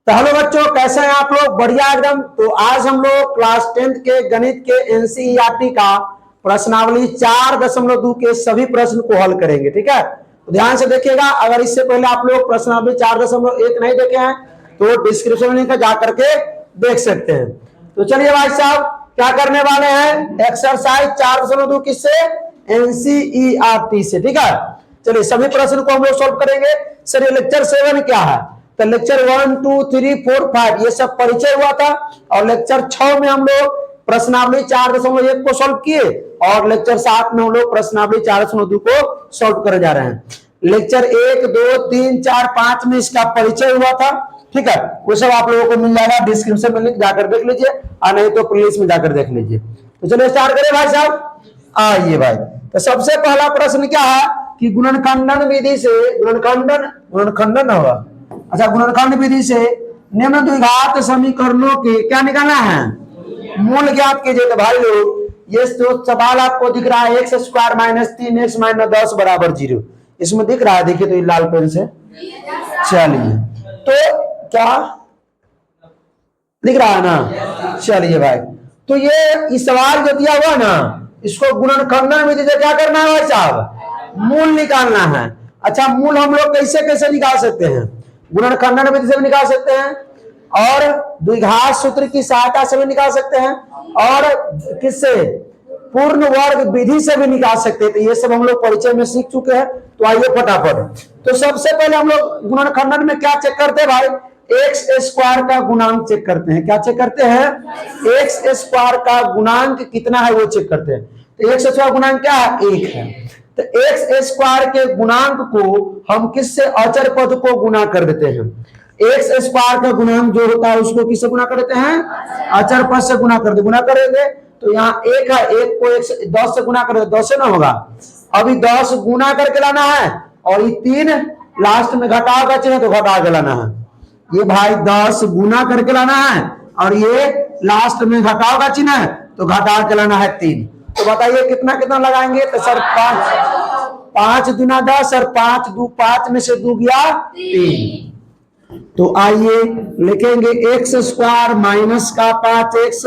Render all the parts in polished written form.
तो हेलो बच्चों, कैसे हैं आप लोग? बढ़िया एकदम। तो आज हम लोग क्लास 10th के गणित के एनसीईआरटी का प्रश्नावली 4.2 के सभी प्रश्न को हल करेंगे। ठीक है, तो ध्यान से देखिएगा। अगर इससे पहले आप लोग प्रश्नावली 4.1 नहीं देखे हैं तो डिस्क्रिप्शन लिंक जा करके देख सकते हैं। तो चलिए भाई साहब, क्या करने वाले हैं? एक्सरसाइज 4.2 किससे? एनसीईआरटी से। ठीक है, चलिए सभी प्रश्न को हम लोग सोल्व करेंगे। सर ये लेक्चर 7 क्या है? तो लेक्चर 1, 2, 3, 4, 5 ये सब परिचय हुआ था, और लेक्चर 6 में हम लोग प्रश्नावली 4.1 को सॉल्व किए, और लेक्चर 7 में हम लोग प्रश्नावली 4.2 को सॉल्व करे जा रहे हैं। लेक्चर 1, 2, 3, 4, 5 में इसका परिचय हुआ था। ठीक है, वो सब आप लोगों को मिल जाएगा, डिस्क्रिप्शन में लिंक जाकर देख लीजिए, और नहीं तो प्लेलिस्ट में जाकर देख लीजिए। तो चलिए स्टार्ट करें भाई साहब। आइए भाई, तो सबसे पहला प्रश्न क्या है कि गुणनखंडन विधि से गुणनखंडन होगा। अच्छा, गुणनखंड विधि से निम्न द्विघात समीकरणों के क्या निकालना है? मूल ज्ञात कीजिए। तो भाई लोग ये तो सवाल आपको दिख रहा है x² - 3x - 10 = 0। इसमें दिख रहा है, देखिए तो ये लाल पेन से। चलिए, तो क्या दिख रहा है ना? चलिए भाई, तो ये सवाल जो दिया हुआ ना, इसको गुणनखंडन विधि से क्या करना है भाई साहब? मूल निकालना है। अच्छा, मूल हम लोग कैसे कैसे निकाल सकते हैं? गुणनखंडन विधि से भी निकाल सकते हैं, और द्विघात सूत्र की सहायता से भी निकाल सकते हैं, और किससे? पूर्ण वर्ग विधि से भी निकाल सकते हैं। तो ये सब हम लोग परिचय में सीख चुके हैं। तो आइए फटाफट। तो सबसे पहले हम लोग गुणनखंडन में क्या चेक करते हैं भाई? x² का गुणांक चेक करते हैं। क्या चेक करते हैं? x² का गुणांक कितना है वो चेक करते हैं। तो x² गुणांक क्या है? 1 है। तो x² के गुणांक को हम किससे? अचर पद को गुना कर देते हैं। x² का गुणांक जो होता है उसको किससे गुना कर देते हैं? अचर पद से गुना कर दे। गुना करेंगे तो यहाँ 1 है, 1 को 10 से गुना कर दे, 10 से ना होगा। अभी 10 गुना करके लाना है, और ये 3 लास्ट में घटाव का चिन्ह तो घटा के लाना है। ये भाई 10 गुना करके लाना है, और ये लास्ट में घटाव का चिन्ह है तो घटा के लाना है 3। तो बताइए कितना कितना लगाएंगे? तो सर 5 दूना 10, और 5 में से 2 गया 3। तो आइए लिखेंगे x² माइनस का 5x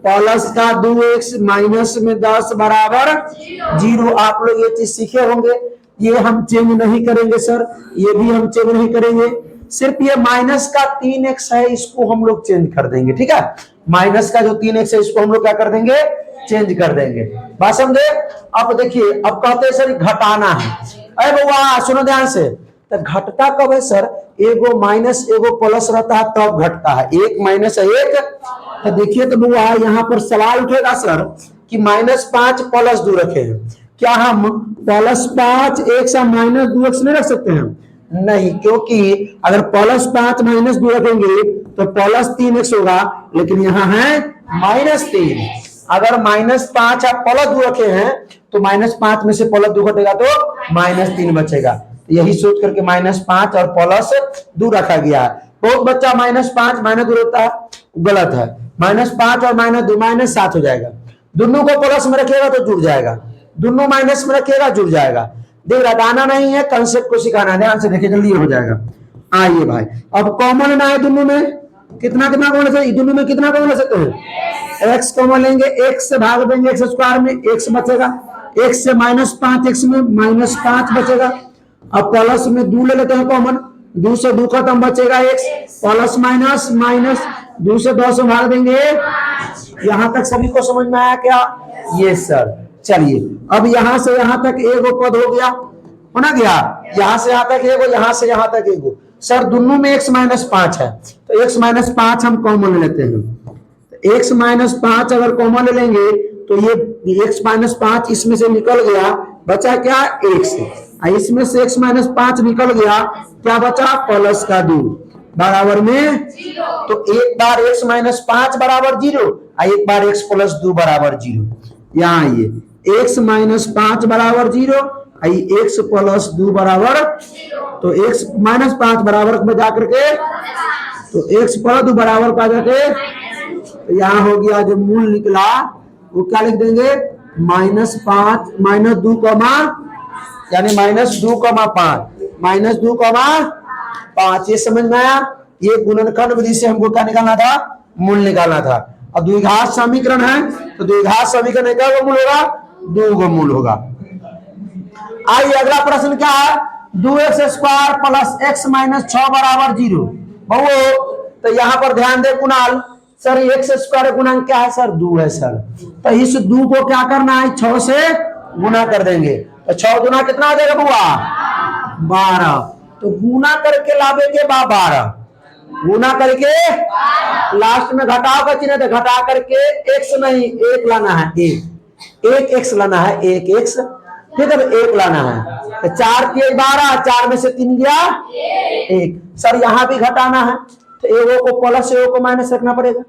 प्लस का 2x माइनस में 10 बराबर 0। आप लोग ये चीज सीखे होंगे, ये हम चेंज नहीं करेंगे सर, ये भी हम चेंज नहीं करेंगे। सिर्फ ये माइनस का 3x है, इसको हम लोग चेंज कर देंगे। ठीक है, माइनस का जो 3x है इसको हम लोग क्या कर देंगे? चेंज कर देंगे। बात समझे? अब देखिए, अब कहते हैं सर घटाना है। अरे बउआ सुनो ध्यान से, तो घटता कब है सर? एगो माइनस एगो प्लस रहता है तब घटता है। 1 माइनस 1। तो देखिए तो बउआ यहाँ पर सवाल उठेगा सर कि -5 + 2 रखे हैं, क्या हम +5 x या -2x नहीं रख सकते हैं? नहीं, क्योंकि अगर +5 - 2 रखेंगे तो +3x होगा, लेकिन यहाँ है -3। अगर -5 या +2 रखे हैं तो -5 में से +2 घटेगा तो -3 बचेगा। यही सोच करके -5 और +2 रखा गया है। बहुत बच्चा -5 -2 रहता है, गलत है। -5 और -2 -7 हो जाएगा। दोनों को प्लस में रखिएगा तो जुड़ जाएगा, दोनों माइनस में रखिएगा जुड़ जाएगा। देख रटाना नहीं है, कंसेप्ट को सिखाना है। ध्यान से देखिए, जल्दी हो जाएगा। आइए भाई, अब कॉमन लेना है दोनों में। कितना कितना कॉमन ले सकते? दोनों में कितना कॉमन ले सकते हैं? x कॉमन लेंगे, x से भाग देंगे x² में, x बचेगा। x से -5x में -5 बचेगा। अब प्लस में 2 ले लेते हैं कॉमन, 2 से 2 खत्म, बचेगा x। प्लस माइनस माइनस 2 से 2 से भाग देंगे। यहां तक सभी को समझ में आया क्या? ये सर। चलिए, अब यहां से यहां तक एगो पद हो गया, होना गया। यहां से यहां तक एगो, यहां से यहां तक एगो। सर दोनों में x - 5 है, तो x - 5 हम कॉमन ले लेते हैं। x - 5 अगर कॉमन ले लेंगे तो ये x - 5 इसमें से निकल गया, बचा क्या? x। इसमें से x - 5 निकल गया, क्या बचा? प्लस का 2 बराबर में। तो एक बार x - 5 बराबर 0, एक बार x + 2 बराबर 0। यहाँ आइए, x - 5 बराबर 0, x + 2 बराबर। तो x - 5 बराबर में जाकर के, तो x + 2 बराबर का जाके, तो यहाँ हो गया जो मूल निकला वो क्या लिख देंगे? -5 - 2, यानी -2,5 -2,5। ये समझ में आया? ये गुणनखंड विधि से हमको क्या निकालना था, मूल निकालना था। और द्विघात समीकरण है तो द्विघात समीकरण का मूल होगा, 2 का मूल होगा। आइए अगला प्रश्न क्या है, 2x² प्लस x माइनस 6 बराबर 0। बहु तो यहाँ पर ध्यान दे कुणाल, सर x² गुणांक क्या है सर, 2 है सर। तो इस 2 को क्या करना है, 6 से गुना कर देंगे। तो 6 गुना कितना आ जाएगा बुआ, 12। तो गुना करके लावेंगे 12, गुना करके लास्ट में घटाव का चिन्ह, तो घटा करके x नहीं 1 लाना है, 1 x लाना है, 1 x, ठीक है, 1 लाना है। तो 4 के 12, 4 में से 3 गया 1। सर यहाँ भी घटाना है तो एगो को प्लस एगो को माइनस रखना पड़ेगा।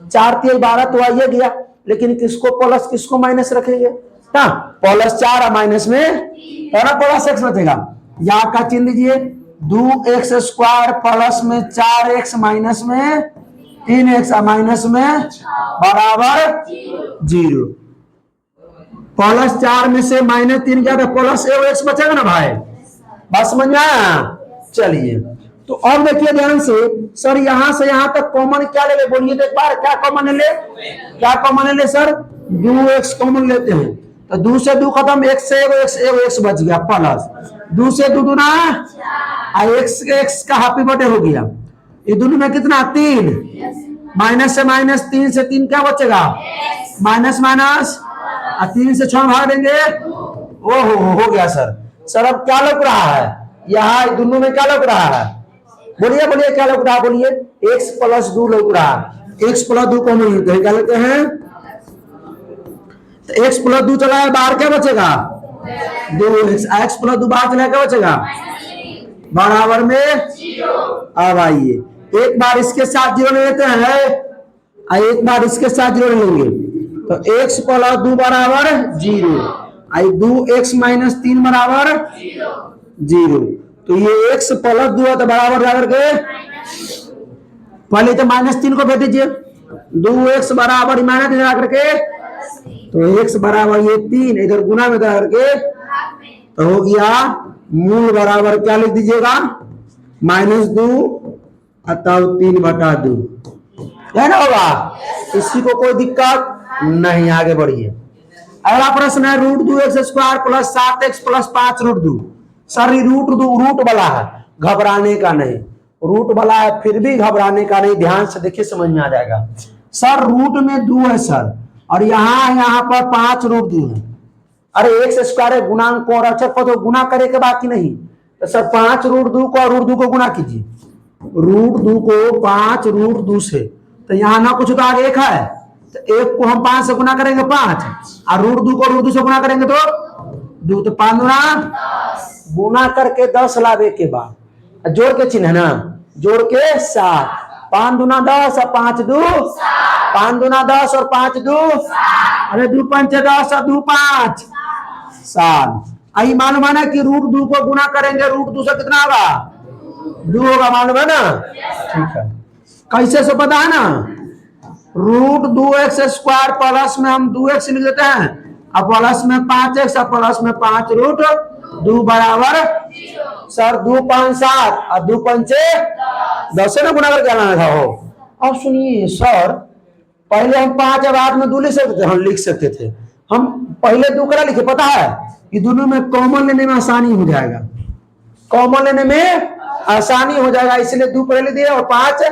4 के 12 तो आइए गया, लेकिन किसको प्लस किसको माइनस रखेंगे, हाँ प्लस 4 माइनस में है ना प्लस x बचेगा। यहाँ का चिन्ह लीजिए, 2x² प्लस में 4x माइनस में 3x माइनस में बराबर 0। प्लस 4 में से माइनस 3 क्या, प्लस x बचेगा ना भाई, बस समझ में आया। चलिए तो अब देखिए ध्यान से, सर यहां से यहां तक कॉमन क्या ले ले, बोलिए तो एक बार, क्या कॉमन ले, क्या कॉमन ले सर, 2x कॉमन लेते हैं। तो 2 से 2 खत्म, x से एगो x बच गया, प्लस 2 से 2 दूना x का हैप्पी बर्थडे हो गया। ये दोनों में कितना, 3, माइनस से माइनस, 3 से 3 क्या बचेगा, माइनस माइनस, 3 से 6 भाग देंगे, ओहो हो गया सर। सर अब क्या लग रहा है, यहाँ दोनों में क्या लग रहा है, बोलिए बोलिए क्या लग रहा है, बोलिए x प्लस 2 लग रहा है, x प्लस 2 कॉमन लेते हैं, क्या लेते हैं, तो x प्लस 2 चला है बाहर, क्या बचेगा 2x, x प्लस 2 बाहर चला क्या बचेगा, बराबर में 0। अब आइए एक बार इसके साथ 0 ले लेते हैं, एक बार इसके साथ 0 लेंगे, तो x प्लस 2 बराबर 0, आई 2x माइनस 3 बराबर 0। तो ये x प्लस 2 है तो बराबर जाकर के, पहले तो -3 को भेज दीजिए, 2x बराबर माइनस जाकर के, तो x बराबर ये 3 इधर गुना में जाकर के, तो हो गया मूल बराबर क्या लिख दीजिएगा, -2 अतः 3/2, है ना होगा, इसी को कोई दिक्कत नहीं। आगे बढ़िए, अगला प्रश्न है, √2x² plus 7x plus 5√2। Sir root वाला है, घबराने का नहीं, रूट वाला है फिर भी घबराने का नहीं, ध्यान से देखिए समझ में आ जाएगा। सर रूट में 2 है सर, और यहाँ पर 5√2 है। अरे x² गुणांक को और अक्षर को तो गुना करे के बाकी नहीं, तो सर 5√2 को और √2 को गुना कीजिए, √2 को 5√2 से, तो यहाँ ना कुछ तो आगे 1 है, तो 1 को हम 5 से गुना करेंगे 5, और √2 को √2 से गुना करेंगे तो 2, तो 5 गुना करके 10 लावे के बाद जोड़ के चिन्ह है ना, जोड़ के 7, 5 दूना 10 और 5 2, 5 दूना 10 और 5 2, अरे 2 पंचे 10 और 2 5 7। आई मालूम है ना कि √2 को गुना करेंगे √2 से कितना होगा, 2 होगा, मालूम है ना, ठीक है। कैसे से पता है ना, √2x² प्लस में हम 2x लिख देते हैं, और प्लस में 5x और प्लस में 5√2 बराबर, सर 2 5 7 और 2 पंचे 10 से ना गुना करके आना था हो। अब सुनिए सर, पहले हम 5 और बाद में 2 लिख सकते थे, हम लिख सकते थे, हम पहले 2 करा लिखे, पता है कि दोनों में कॉमन लेने में आसानी हो जाएगा, कॉमन लेने में आसानी हो जाएगा, इसलिए 2 पहले दिए और 5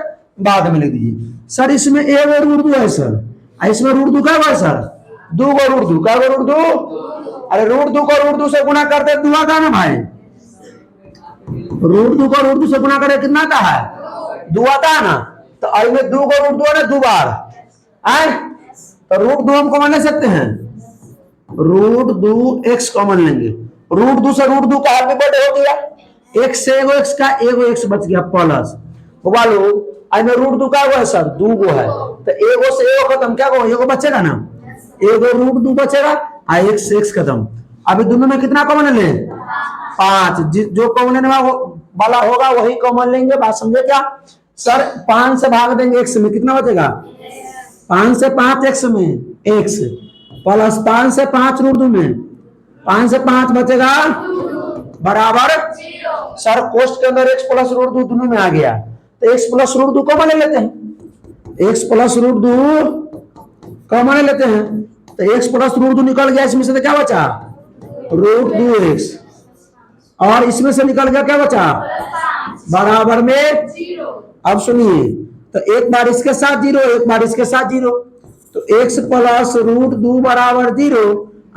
बाद में लिख दीजिए। सर इसमें एक √2 है सर, इसमें √2 क्या है सर, 2 को √2 का √2, अरे √2 को √2 से गुना करते 2 आता है ना भाई, √2 को √2 से गुना करे कितना आता है, 2 आता है ना, तो आई में 2 को √2 है ना 2 बार आए, तो √2 हम कॉमन ले सकते हैं, √2x कॉमन लेंगे, √2 से √2 का हैप्पी बर्थडे हो गया, x से एगो x का एगो x बच गया प्लस, होगा लोग आई में √2 का है सर 2 गो है, तो एगो से एगो खत्म, क्या को एगो बचेगा ना, एगो √2 बचेगा, x खत्म। अभी दोनों में कितना कॉमन ले, 5, जो कॉमन वाला होगा वही कॉमन लेंगे, बात समझे क्या सर। 5 से भाग देंगे x में, कितना बचेगा, 5 से 5 x में x, प्लस 5 से 5 √2 में, 5 से 5 बचेगा बराबर, सर कोष्ट के अंदर x प्लस √2 दोनों में आ गया, तो एक्स प्लस रूट 2 कॉमन ले लेते हैं, एक्स प्लस रूट 2 कॉमन ले लेते हैं। तो एक्स प्लस रूट 2 निकल गया, इसमें से तो क्या बचा रूट 2x, और इसमें से निकल गया क्या बचा बराबर में 0। अब सुनिए, तो एक बार इसके साथ 0, एक बार इसके साथ 0, तो x प्लस रूट 2 बराबर 0,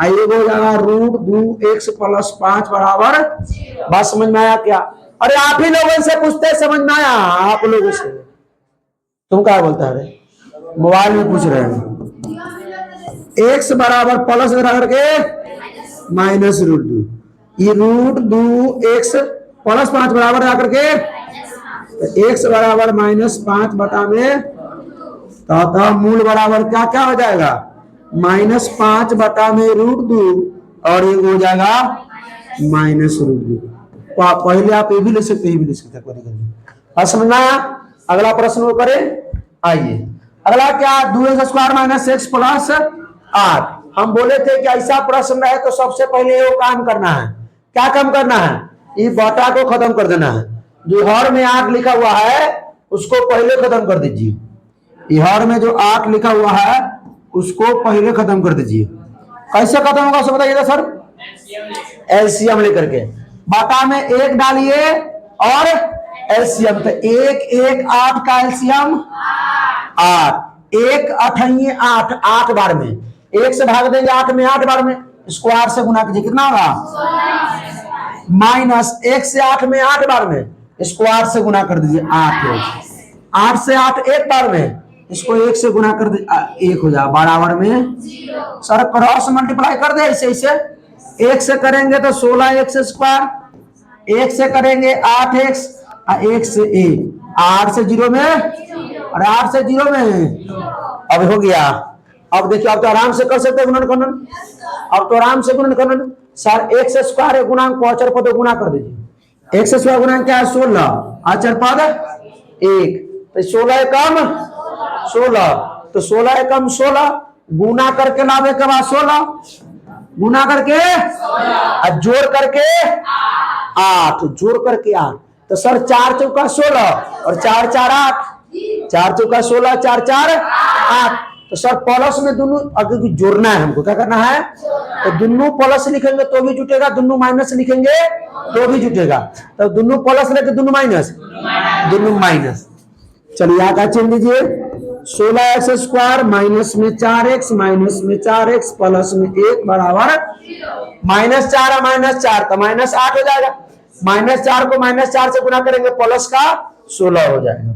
आइए हो जाएगा रूट 2x प्लस 5 बराबर 0। बात समझ में आया क्या? अरे आप ही लोगों से पूछते समझ में आया? आप लोगों से तुम क्या बोलता है? मोबाइल में पूछ रहे हैं। x बराबर प्लस बराबर के माइनस रूट 2, ये रूट 2x प्लस 5 बराबर आकर के x बराबर माइनस 5 बटा में, तो मूल बराबर क्या क्या हो जाएगा माइनस 5 बटा में रूट 2, और ये हो जाएगा माइनस रूट 2। पहले आप ये भी ले सकते, ये भी ले सकते, कोई दिक्कत नहीं। समझ में आया? अगला प्रश्न वो करें। आइए अगला क्या, 2x square minus x plus 8। हम बोले थे कि ऐसा प्रश्न है तो सबसे पहले वो काम करना है। क्या काम करना है? ये बटा को खत्म कर देना है। जो हर में 8 लिखा हुआ है उसको पहले खत्म कर दीजिए। ये हर में जो 8 लिखा हुआ है उसको पहले खत्म कर दीजिए। कैसे खत्म होगा उसको बताइएगा सर? एलसीएम लेकर के बटा में 1 डालिए और एलसीएम, तो 1 1 8 का एलसीएम 8, 1 8 8, 8 बार में 1 से भाग देंगे 8 में, 8 बार में स्क्वायर से गुना कीजिए, कितना होगा माइनस 1 से 8 में 8 बार में स्क्वायर से गुना कर दीजिए 8 से 8 एक बार में, इसको 1 से गुना कर दीजिए 1 हो जाए बराबर में 0। सर क्रॉस मल्टीप्लाई कर दे ऐसे ऐसे, 1 से करेंगे तो 16x स्क्वायर, 1 से करेंगे 8x, 1 से 1, 8 से 0 में, और 8 से 0 में अब हो गया। अब देखिए अब तो आराम से कर सकते हैं गुणन खंडन, अब तो आराम से गुणन खंडन। सर x स्क्वायर गुणांक को अचर पद गुना कर दीजिए। x स्क्वायर गुणांक क्या है 16, अचर पद 1, तो 16 कम 16, तो 16 कम 16 गुना करके लावे के बाद 16 गुना करके और जोड़ करके 8, जोड़ करके 8, तो सर 4 चौका 16 और 4 4 8, 4 चौका 16, 4 4 8, तो सर प्लस में दोनों अगर जोड़ना है हमको, क्या करना है? तो दोनों प्लस लिखेंगे तो भी जुटेगा, दोनों माइनस लिखेंगे तो भी जुटेगा, तो दोनों प्लस लेके दोनों माइनस। चलिए यहाँ का चिन्ह दीजिए, 16x स्क्वायर माइनस में 4x माइनस में 4x प्लस में 1 बराबर माइनस 4 माइनस 4 का माइनस 8 हो जाएगा, माइनस 4 को माइनस 4 से गुना करेंगे प्लस का 16 हो जाएगा।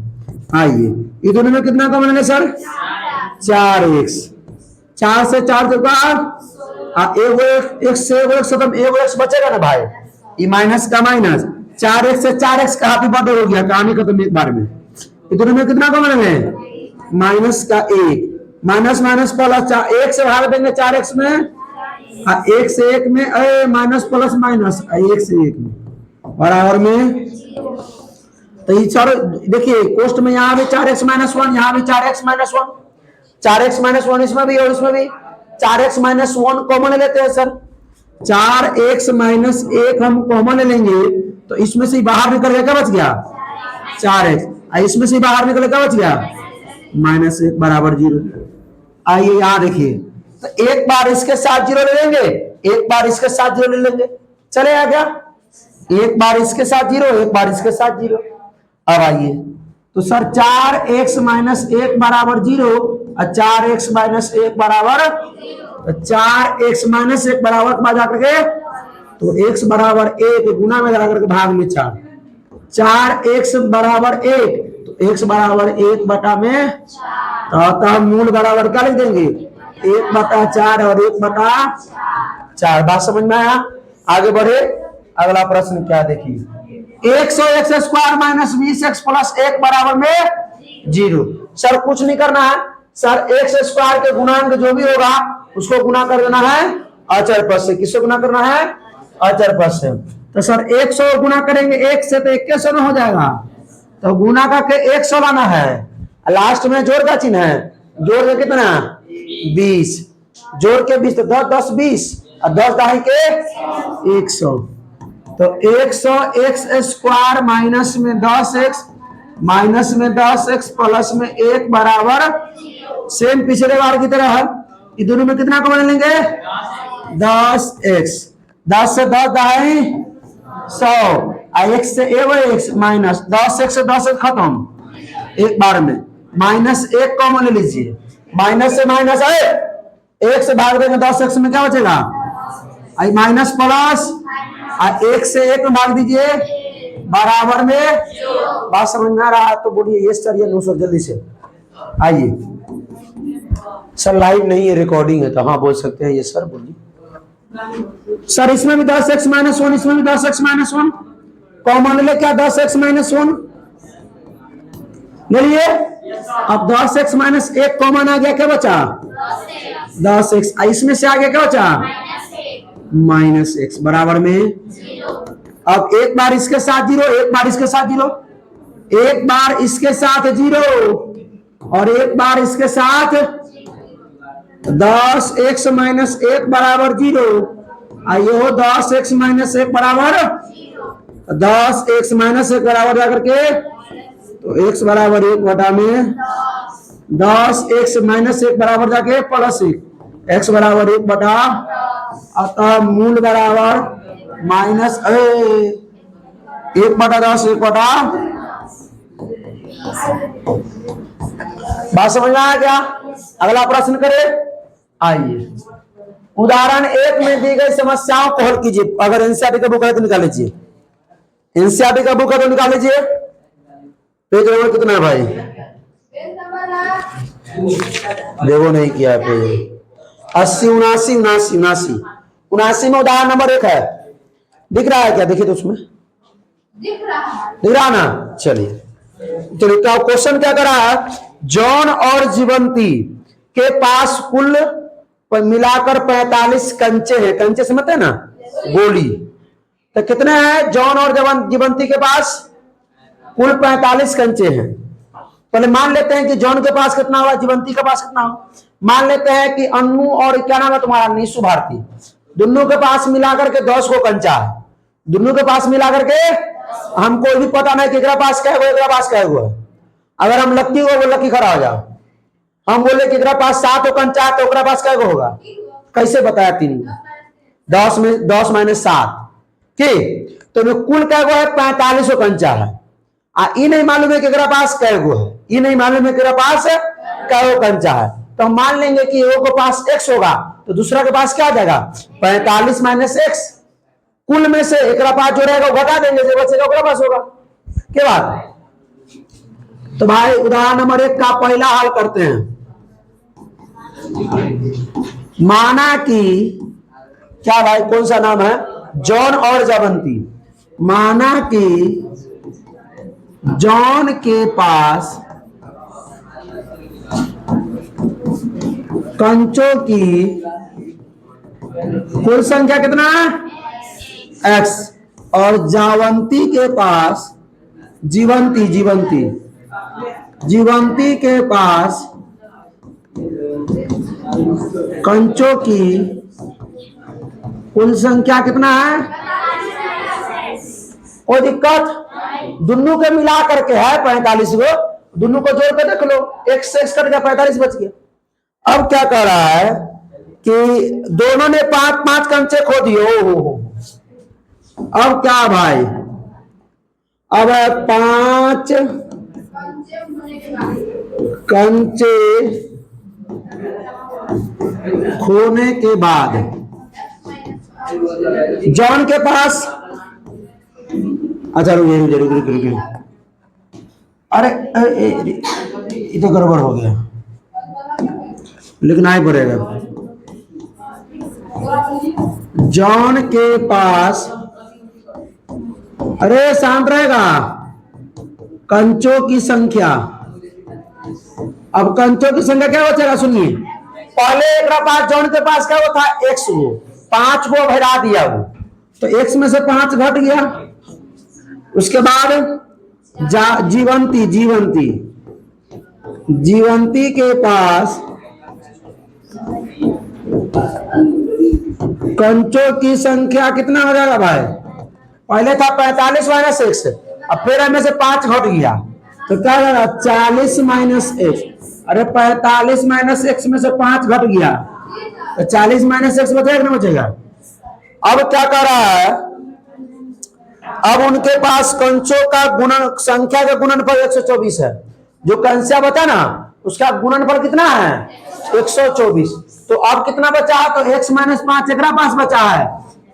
आइए ये दोनों में कितना कॉमन है सर? 4x, 4 से 4 जो का एक से खत्म, एक बचेगा ना भाई, ये माइनस का माइनस, 4x से 4x का हैप्पी बर्थडे हो गया, कहानी खत्म एक बार में। ये दोनों में कितना कॉमन है? माइनस का 1, माइनस माइनस प्लस, 1 से भाग देंगे 4x में, 1 से 1 में माइनस प्लस माइनस 1 से 1 में बराबर में, तो ये चारों देखिए कोष्ट में यहाँ भी 4x माइनस 1, यहाँ भी 4x माइनस 1, 4x माइनस 1 इसमें भी और इसमें भी 4x माइनस 1 कॉमन लेते हैं सर। 4x माइनस 1 हम कॉमन लेंगे तो इसमें से बाहर निकल गया, क्या बच गया 4x, इसमें से बाहर निकल क्या बच गया माइनस 1 बराबर 0। आइए यहाँ देखिए, तो एक बार इसके साथ 0 ले लेंगे, एक बार इसके साथ 0 ले लेंगे, चले आ गया, एक बार इसके साथ 0, एक बार इसके साथ 0। अब आइए तो सर 4x माइनस 1 बराबर 0 और 4x माइनस 1 बराबर, तो 4x माइनस 1 बराबर के बाद जाकर के तो x बराबर 1 गुना में जाकर के भाग में 4, 4x बराबर 1, तो x बराबर 1 बटा में, तो हम मूल बराबर क्या लिख देंगे 1 बटा 4 और 1 बटा 4। बात समझ में आया? आगे बढ़े, अगला प्रश्न क्या देखिए, 100x square minus 20x plus 1 बराबर में 0। सर कुछ नहीं करना है सर, x स्क्वायर के गुणांक जो भी होगा उसको गुना कर देना है अचर पद से। किससे गुना करना है? अचर पद से। तो सर 100 गुना करेंगे 1 से तो 2100 में हो जाएगा, तो गुना करके 100 लाना है, लास्ट में जोड़ का चिन्ह है, जोड़ के कितना 20, जोड़ के 20 तो 10 10 20 और 10 दाई के 100, तो 100 x स्क्वायर माइनस में 10x माइनस में 10x प्लस में 1 बराबर सेम पिछले बार की तरह है। ये दोनों में कितना कॉमन लेंगे? 10x। 10 से 10 दाएं 100, x से x माइनस 10x से 10x खत्म एक बार में, माइनस 1 कॉमन ले लीजिए, माइनस से माइनस आए, 1 से भाग देंगे 10x में क्या बचेगा? आई माइनस प्लस 1 से 1 में भाग दीजिए बराबर में। बात समझ में आ रहा है तो बोलिए यस सर या नो सर, जल्दी से आइए। सर लाइव नहीं है, रिकॉर्डिंग है तो हाँ बोल सकते हैं ये सर, बोलिए। सर इसमें भी 10x माइनस 1, इसमें भी 10x माइनस 1 कॉमन ले, क्या 10x माइनस 1 ले लिए। अब 10x माइनस 1 कॉमन आ गया, क्या बचा? 10x। इसमें से आ गया क्या बचा? माइनस x बराबर में। अब एक बार इसके साथ 0, एक बार इसके साथ 0, एक बार इसके साथ 0 और एक बार इसके साथ 10x माइनस 1 बराबर 0। आइए हो 10x माइनस 1 बराबर 10x माइनस 1 बराबर जाकर के तो x बराबर 1 बटा में 10x माइनस 1 बराबर जाके प्लस 1, x बराबर 1 बटा, अतः मूल बराबर माइनस 1 बटा 10, 1 बटा। बात समझ में आया क्या? अगला प्रश्न करें। आइए उदाहरण 1 में दी गई समस्याओं को हल कीजिए। अगर एनसीईआरटी का बुक है तो निकाल लीजिए, एनसीईआरटी का बुक है तो निकाल लीजिए। पेज नंबर कितना है भाई? देखो नहीं किया है पेज 80, 79, 79, 79, 79 में उदाहरण नंबर 1 है। दिख रहा है क्या? देखिए तो उसमें दिख रहा ना। चलिए क्या क्वेश्चन क्या करा है? जॉन और जीवंती के पास कुल मिलाकर 45 कंचे हैं। कंचे समझते हैं ना, गोली। तो कितने हैं जॉन और जीवंती के पास? कुल 45 कंचे हैं। पहले मान लेते हैं कि जॉन के पास कितना हुआ, जीवंती के पास कितना हुआ। मान लेते हैं कि अन्नू और क्या नाम है तुम्हारा, नीशु भारती, दोनों के पास मिलाकर के 10 को कंचा है। दोनों के पास मिलाकर के हमको भी पता नहीं कि एकरा पास क्या है, एकरा पास क्या है। अगर हम लक्की को बोल लक्की खड़ा हो जाओ, हम बोले कि एकरा पास 7 कंचा है तो ओकरा पास क्या होगा? कैसे बताया? 3 10 में 10 माइनस 7 ठीक। तो कुल क्या है? 45 कंचा है। ये नहीं मालूम है कि एकरा पास क्या है, ये नहीं मालूम है कि एकरा पास क्या कंचा है। तो हम मान लेंगे कि एक के पास x होगा तो दूसरा के पास क्या आ जाएगा? 45 माइनस x। कुल में से एक पास जो रहेगा वो घटा देंगे, जो बचेगा ओकरा पास होगा। क्या बात? तो भाई उदाहरण नंबर 1 का पहला हल करते हैं। माना कि क्या भाई, कौन सा नाम है? जॉन और जीवंती। माना कि जॉन के पास कंचों की कुल संख्या कितना है? x। और जावंती के पास जीवंती के पास कंचों की कुल संख्या कितना है? कोई दिक्कत? दोनों के मिला करके है 45 को, दोनों को जोड़ के देख लो, x से x कट गया, 45 बच गया। अब क्या कर रहा है कि दोनों ने 5-5 कंचे खो दिए। हो अब क्या भाई? अब 5 कंचे खोने के बाद जॉन के पास, अच्छा रुकिए, अरे ये तो गड़बड़ हो गया, लिखना ही पड़ेगा। जॉन के पास, अरे शांत रहेगा, कंचों की संख्या। अब कंचों की संख्या क्या बचेगा? सुनिए, पहले एक पास जॉन के पास क्या वो था? x, वो 5 को भरा दिया, वो तो x में से 5 घट गया। उसके बाद जीवंती के पास कंचों की संख्या कितना हो जाएगा भाई? पहले था 45 माइनस x, अब फिर हमें से 5 घट गया, तो क्या होगा 40 माइनस एक्स। अरे 45 माइनस एक्स में से 5 घट गया तो 40 माइनस एक्स बचेगा ना बचेगा। अब क्या कर रहा है, अब उनके पास कंसों का गुणन संख्या का गुणनफल 124 है। जो कंसा बता ना उसका गुणनफल कितना है 124। तो अब कितना बचा है तो x माइनस 5 एकरा पास बचा है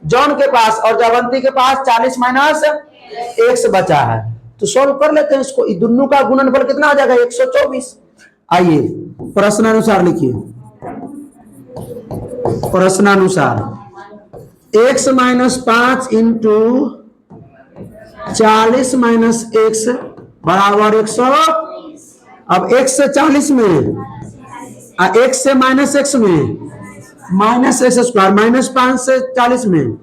जॉन के पास, और जयवंती के पास 40 माइनस एक्स बचा है। तो सॉल्व कर लेते हैं इसको। दोनों का गुणनफल कितना हो जाएगा 124। आइए प्रश्नानुसार लिखिए। प्रश्नानुसार x minus 5 into 40 minus x बराबर 100। अब x से 40 में x से माइनस एक्स में माइनस एक्स स्क्वायर, माइनस 5 से 40 में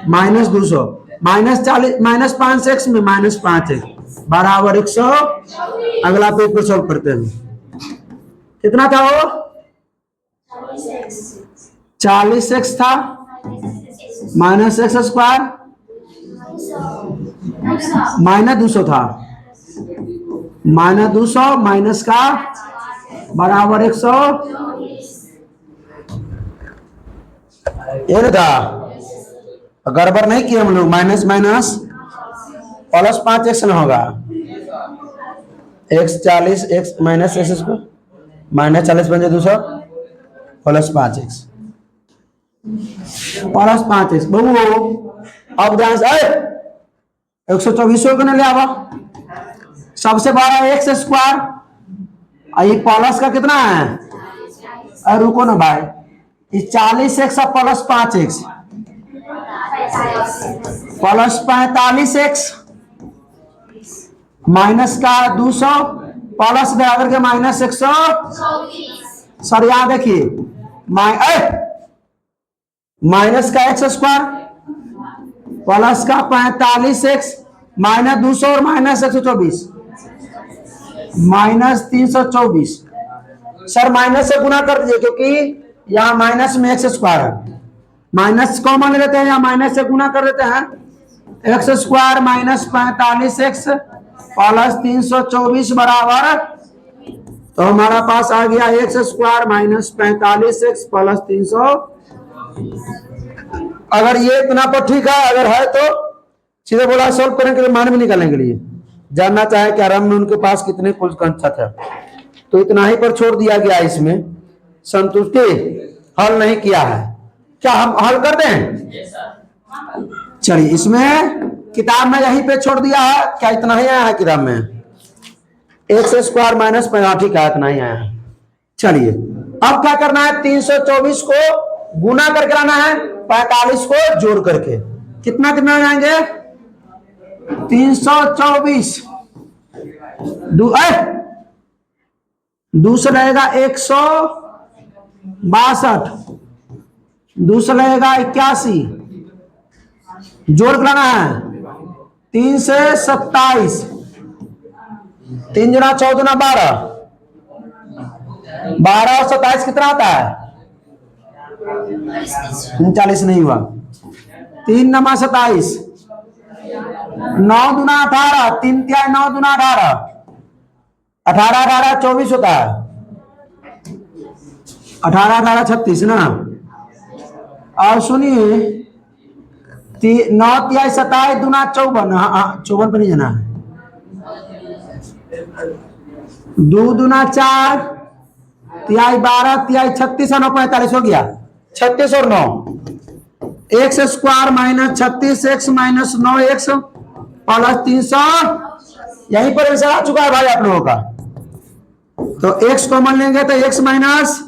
माइनस 200, माइनस 40 माइनस 5 से एक्स में माइनस 5 एक्स बराबर 100। अगला पेज पर सॉल्व करते हैं। कितना था वो 40 एक्स था माइनस एक्स स्क्वायर माइनस 200 था, माइनस 200 माइनस का बराबर 100। ये था गड़बड़ नहीं किए हम लोग। माइनस माइनस प्लस 5 एक्स ना होगा एक्स 40 एक्स माइनस एक्स को माइनस 40 बन जाए 200 प्लस 5 एक्स प्लस 5 एक्स बहु। अब ध्यान से 124 को ना ले आवा, सबसे बड़ा एक्स स्क्वायर। ये प्लस का कितना है, अरे रुको ना भाई, ये 40 x plus 5 x plus 45 x minus का 200 प्लस बराबर के माइनस 100। सर यहाँ देखिए माइनस का एक्स स्क्वायर प्लस का 45 एक्स माइनस 200 और माइनस 124 माइनस 324। सर माइनस से गुना कर दीजिए क्योंकि यहाँ माइनस में एक्स स्क्वायर है, माइनस कॉमन ले लेते हैं या माइनस से गुना कर देते हैं। X square minus 45 x plus 324 बराबर, तो हमारा पास आ गया x square minus 45 x plus 300। अगर ये इतना पर ठीक है, अगर है तो सीधे बोला सॉल्व करने के लिए मान भी निकालने के लिए जानना चाहे कि आराम में उनके पास कितने कुल कंसत है, तो इतना ही पर छोड़ दिया गया। इसमें संतुष्टि हल नहीं किया है, क्या हम हल कर दें? चलिए इसमें किताब में यहीं पे छोड़ दिया है, क्या इतना ही आया है किताब में एक्स स्क्वायर माइनस 50 ठीक है इतना ही आया है। चलिए अब क्या करना है 324 को गुना करके लाना है 45 को जोड़ करके, कितना कितना जाएंगे 324 दूसरा रहेगा 162 दूसरा रहेगा 81 जोड़ कर लाना है 3 से 27 3 गुना 14 गुना 12 12 और 27 कितना आता है 39 नहीं हुआ 3 नमा 27 9 दुना 18 3 तिहाई 9 दुना 18 18 18 24 होता है 18 18 36 ना। और सुनिए 9 तिहाई 27 दुना 54 54 पे नहीं जाना है 2 दुना 4 तिहाई 12 तिहाई 36 और 9 45 हो गया 36 और 9 x square minus 36 x minus 9 x plus 300। यहीं पर आंसर आ चुका है भाई आप लोगों का। तो x कॉमन लेंगे तो x माइनस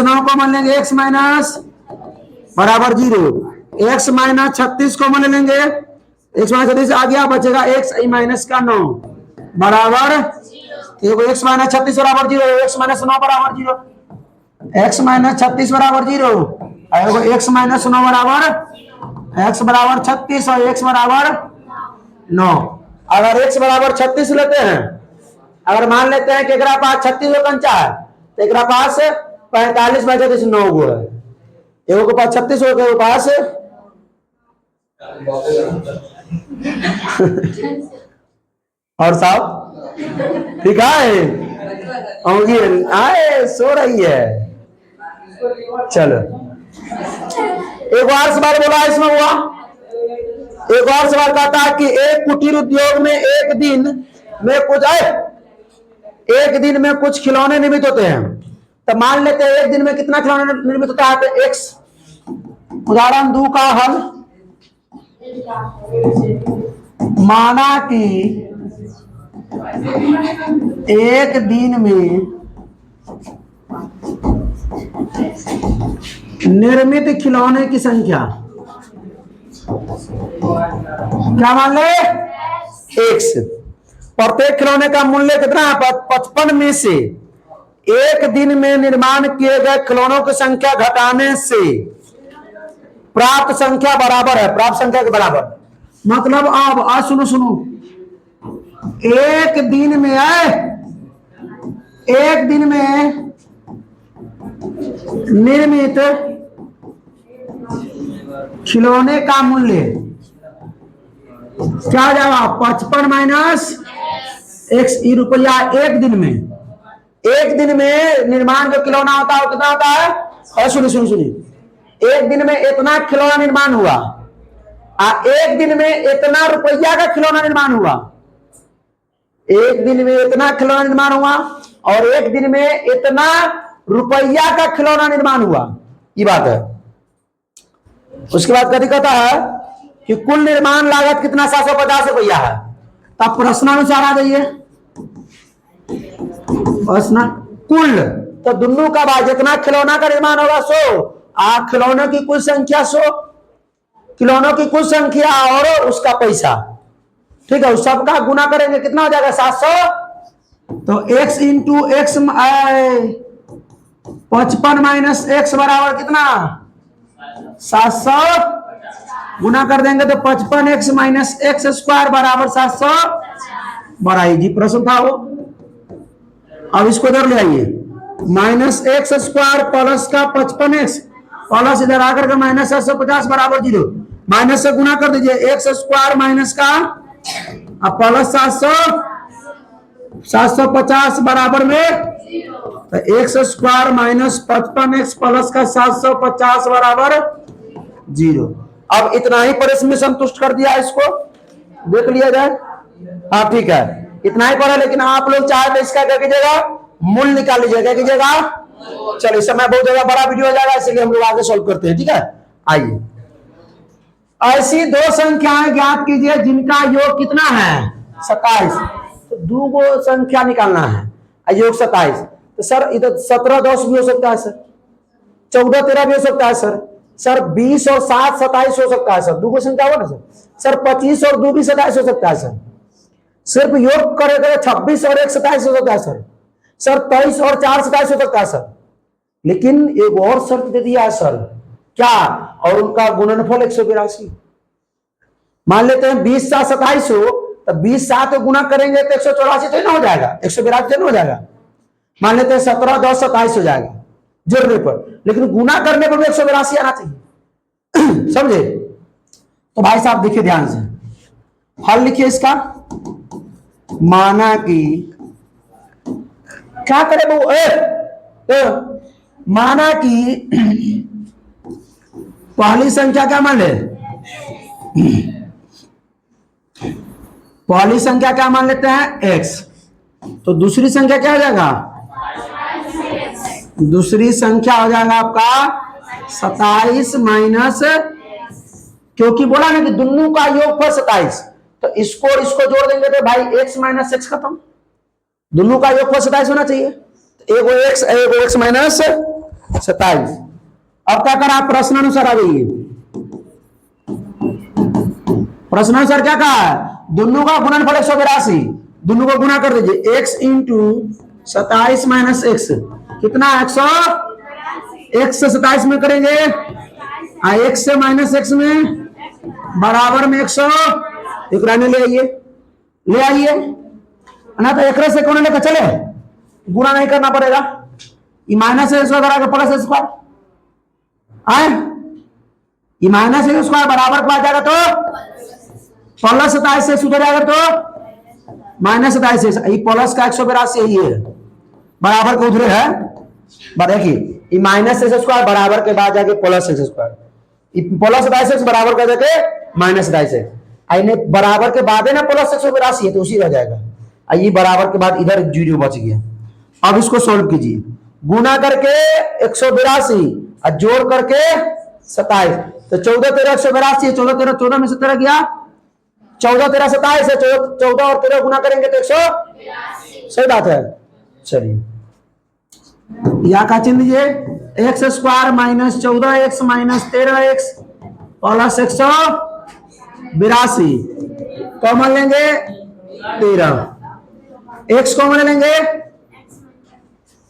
9 कॉमन लेंगे x माइनस बराबर 0 x माइनस 36 कॉमन लेंगे x माइनस 36 आ गया बचेगा x माइनस का 9 बराबर x माइनस 36 बराबर 0 x माइनस 9 बराबर 0 x माइनस 36 बराबर 0 x माइनस 9 बराबर x बराबर 36 और x बराबर 9। अगर x बराबर 36 लेते हैं, अगर मान लेते हैं कि एकरा पास 36 गो कंचा है तो एकरा पास 45 में 36 9 गो है, एगो के पास 36 हो के पास और साहब ठीक है, होगी आए सो रही है। चलो एक और सवाल बोला इसमें हुआ। एक और सवाल कहता है कि एक कुटीर उद्योग में एक दिन में कुछ खिलौने निर्मित होते हैं। तो मान लेते हैं एक दिन में कितना खिलौना निर्मित होता है। तो एक्स उदाहरण 2 का हल, माना कि एक दिन में निर्मित खिलौने की संख्या क्या मान ले एक्स। प्रत्येक खिलौने का मूल्य कितना है 55 में से एक दिन में निर्माण किए गए खिलौनों की संख्या घटाने से प्राप्त संख्या बराबर है प्राप्त संख्या के बराबर। मतलब अब आज सुनो एक दिन में निर्मित खिलौने का मूल्य क्या हो जाएगा 55 माइनस एक्स रुपया। एक दिन में निर्माण जो खिलौना होता है वो कितना होता है। और सुनिए एक दिन में इतना खिलौना निर्माण हुआ, एक दिन में इतना रुपया का खिलौना निर्माण हुआ। एक दिन में इतना खिलौना निर्माण हुआ और एक दिन में इतना रुपया का खिलौना निर्माण हुआ, ये बात है। उसके बाद कभी कहता है कि कुल निर्माण लागत कितना 750 रुपया है। तब प्रश्नानुसार आ जाइए प्रश्न कुल, तो दोनों का बाद जितना खिलौना का निर्माण होगा 100 खिलौनों की कुल संख्या 100 खिलौनों की कुल संख्या और उसका पैसा, ठीक है। उस सबका गुना करेंगे कितना हो जाएगा 700। तो x into x 55 minus x बराबर कितना 700 गुना कर देंगे तो 55x माइनस एक्स स्क्वायर बराबर 700 बढ़ाइए जी प्रश्न था वो। अब इसको इधर ले आइए माइनस एक्स स्क्वायर प्लस का 55x प्लस इधर आकर के माइनस 750 बराबर 0 माइनस से गुना कर दीजिए एक्स स्क्वायर माइनस का अब प्लस 750 बराबर में तो x square minus 55x plus का 750 बराबर 0। अब इतना ही पर इसमें संतुष्ट कर दिया, इसको देख लिया जाए। हाँ ठीक है इतना ही पड़ा, लेकिन आप लोग चाहे तो इसका क्या कीजिएगा मूल्य निकाल लीजिएगा, क्या कीजिएगा। चलो इस समय बहुत ज्यादा बड़ा वीडियो हो जाएगा इसलिए हम लोग आगे सॉल्व करते हैं, ठीक है। आइए ऐसी दो संख्याएं ज्ञात कीजिए जिनका योग कितना है 27। तो दो गो संख्या निकालना है योग 27। तो सर इधर 17 10 भी हो सकता है सर, 14 13 भी हो सकता है सर 20 और 7 27 हो सकता है सर, दो गो संख्या हुआ ना सर 25 और 2 भी 27 हो सकता है सर। सिर्फ योग करेगा 26 और 1 27 हो सकता है सर 23 और 4 27 हो सकता है सर। लेकिन एक और शर्त दे दिया है सर, क्या, और उनका गुणनफल 182। मान लेते हैं 20 7 27 हो तो 20 7 गुना करेंगे तो 184 तो ना हो जाएगा, 182 तो हो जाएगा। मान लेते हैं 17 10 27 हो जाएगा जोड़ने पर, लेकिन गुना करने पर भी 182 आना चाहिए समझे। तो भाई साहब देखिए ध्यान से हल लिखिए इसका। माना कि क्या करे वो माना कि पहली संख्या क्या मान ले, पहली संख्या क्या मान लेते हैं x। तो दूसरी संख्या क्या हो जाएगा, दूसरी संख्या हो जाएगा आपका 27 माइनस, क्योंकि बोला ना कि दोनों का योग पर 27, तो इसको और इसको जोड़ देंगे तो भाई x माइनस एक्स खत्म, दोनों का योग पर 27 होना चाहिए। तो एगो x माइनस 27। अब क्या करा प्रश्नानुसार आ गई, प्रश्नानुसार क्या कहा है दोनों का गुणनफल 182, दोनों को गुना कर दीजिए x इंटू 27 माइनस एक्स कितना 100, x से 27 में करेंगे x से माइनस एक्स में बराबर में 100 एक ले आइए ना, तो एक से कौन लेकर चले गुणा नहीं करना पड़ेगा, ये माइनस है स्क्वायर प्लस स्क्वायर आए, ये माइनस स्क्वायर बराबर आ जाएगा तो प्लस 27 से सुधर जाएगा तो माइनस 27 ये प्लस का 182 यही है बराबर के उधरे है। देखिए ये माइनस एक्स स्क्वायर बराबर के बाद जाके प्लस एक्स स्क्वायर, प्लस 27 बराबर कर देके माइनस 27 बराबर के बाद है ना प्लस 182 है तो उसी रह जाएगा। ये बराबर के बाद इधर जीरो बच गया। अब इसको सोल्व कीजिए, गुना करके 182 और जोड़ करके 27, तो 14 13 182 है, 14 13 14 में से 13 गया, 14 13 27 है, 14 और 13 गुना करेंगे तो 100, सही बात है। चलिए यहाँ का चिन्ह लीजिए, x square minus 14x minus 13x plus 182 common लेंगे 13, x कॉमन लेंगे,